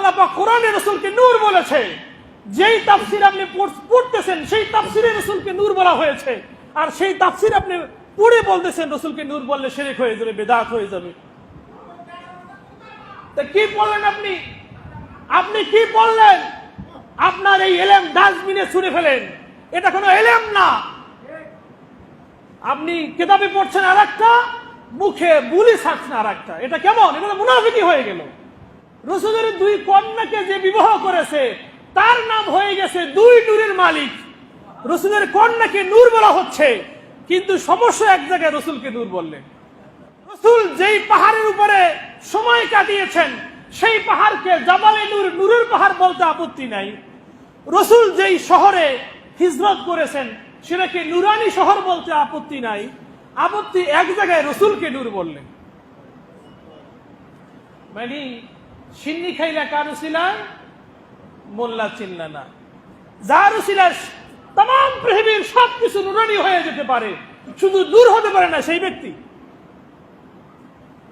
আল্লাহ পাক কোরআনে রাসূলকে নূর বলেছে, যেই তাফসীর আপনি পড়তেছেন সেই তাফসীরে রাসূলকে নূর বলা হয়েছে, আর সেই তাফসীর আপনি পড়ে বলতেছেন রাসূলকে নূর বললে শিরক হয়ে যাবে, বিদআত হয়ে যাবে। তা কি বললেন আপনি? আপনি কি বললেন? আপনার এই ইলম ডাস্টবিনে ছুঁড়ে ফেলেন, এটা কোনো ইলম না। আপনি কিতাবে পড়ছেন আরেকটা, মুখে বুলি ছাড়ছেন আরেকটা, এটা কেমন? এটা তো মুনাফিকি হয়ে গেল। রাসূলের দুই কন্যাকে যে বিবাহ করেছে তার নাম হয়ে গেছে দুই নূরের মালিক। রাসূলের কন্যাকে নূর বলা হচ্ছে, কিন্তু সমস্যা এক জায়গায় রাসূলকে নূর বললেন। রাসূল যেই পাহাড়ের উপরে সময় কাটিয়েছেন সেই পাহাড়কে জাবালে নূর, নূরের পাহাড় বলতে আপত্তি নাই। রাসূল যেই শহরে হিজরত করেছেন সেটাকে নুরানি শহর বলতে আপত্তি নাই। আপত্তি এক জায়গায় রাসূলকে নূর বললেন। মানে সিন্নি খাইলা কার উসিলায় মোল্লা চিল্লা না, যার উসিলায় তাম পৃথিবীর সবকিছু নুরানি হয়ে যেতে পারে, শুধু নূর হতে পারে না সেই ব্যক্তি।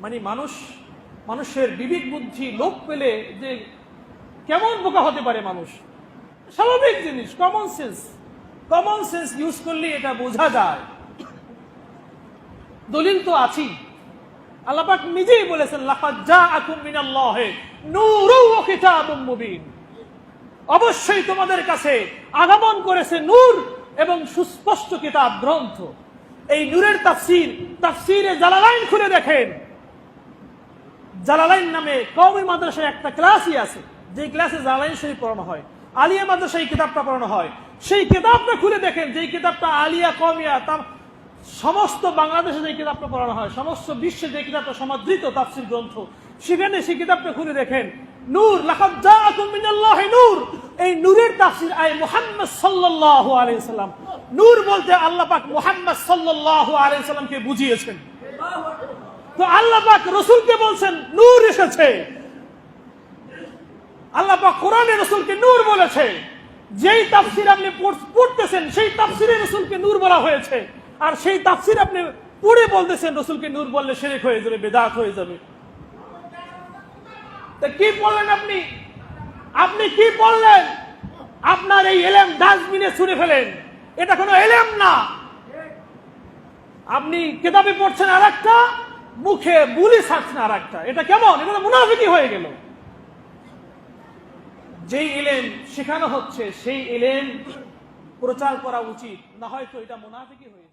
মানে মানুষের বিবেক বুদ্ধি লোপ পেলে যে কেমন বোকা হতে পারে মানুষ, স্বাভাবিক জিনিস, কমন সেন্স ইউজ করলে এটা বোঝা যায়। দলিল তো আছেই, আল্লাহ পাক নিজেই বলেছেন লাকাদ জাআকুম মিনাল্লাহি নূরুন ওয়া কিতাবুম মুবিন, অবশ্যই তোমাদের কাছে আগমন করেছে নূর এবং সুস্পষ্ট কিতাব গ্রন্থ। এই নূরের তাফসীরে জালালাইন খুলে দেখেন। জালালাইন নামে কওমি মাদ্রাসায় একটা ক্লাসই আছে, যে ক্লাসে জালালাইন শরীফ পড়ানো হয়। আলিয়া মাদ্রাসায় কিতাবটা পড়ানো হয়, সেই কিতাবটা খুলে দেখেন। যেই কিতাবটা আলিয়া কওমিয়া সমস্ত বাংলাদেশে যে কিতাবটা পড়ানো হয়, সমস্ত বিশ্বে যে কিতাবটা সমাদৃত তাফসীর গ্রন্থ, সেখানে সেই কিতাবটা খুলে দেখেন নূর, লাকাদ জাআকুম মিনাল্লাহি নূর। এই নূরের তাফসীর আয় মুহাম্মদ সাল্লাল্লাহু আলাইহি ওয়াসাল্লাম। নূর বলতে আল্লাহ পাক মুহাম্মদ সাল্লাল্লাহু আলাইহি ওয়াসাল্লামকে বুঝিয়েছেন। তো আল্লাহ পাক রাসূলকে বলছেন নূর এসেছে। আল্লাহ পাক কোরআনে রাসূলকে নূর বলেছে, যেই তাফসীর আপনি পড়তেছেন সেই তাফসীরে রাসূলকে নূর বলা হয়েছে, আর সেই তাফসীর আপনি পড়ে বলতেছেন রাসূলকে নূর বললে শিরক হয়ে যাবে, বিদআত হয়ে যাবে। তা কি বললেন আপনি? আপনি কি বললেন? আপনার এই ইলম ডাস্টবিনে ছুঁড়ে ফেলেন, এটা কোনো ইলম না। আপনি কিতাবে পড়ছেন আরেকটা, মুখে বুলি ছাড়ছেন আরেকটা, এটা কেমন? এটা তো মুনাফিকি হয়ে গেল। যেই ইলম শেখানো হচ্ছে সেই ইলম প্রচার করা উচিত, না হয়তো এটা মুনাফিকি হয়ে